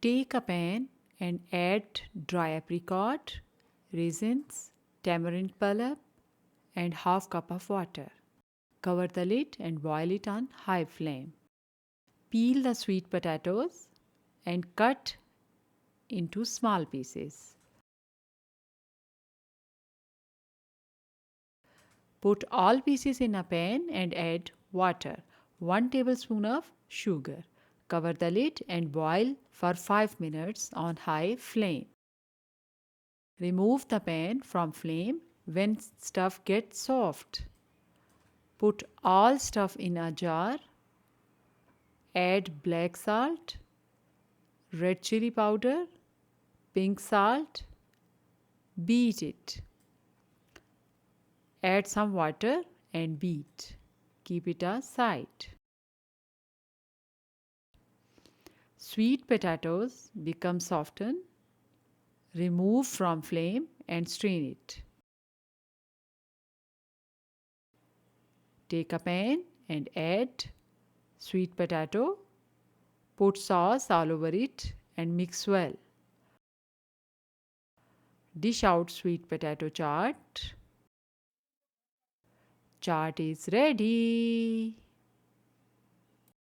Take a pan and add dry apricot, raisins, tamarind pulp, and half cup of water. Cover the lid and boil it on high flame. Peel the sweet potatoes and cut into small pieces. Put all pieces in a pan and add water, 1 tablespoon of sugar. Cover the lid and boil for 5 minutes on high flame. Remove the pan from flame when stuff gets soft. Put all stuff in a jar. Add black salt, red chili powder, pink salt. Beat it. Add some water and beat. Keep it aside. Sweet potatoes become softened. Remove from flame and strain it. Take a pan and add sweet potato. Put sauce all over it and mix well. Dish out sweet potato chaat. Chaat is ready.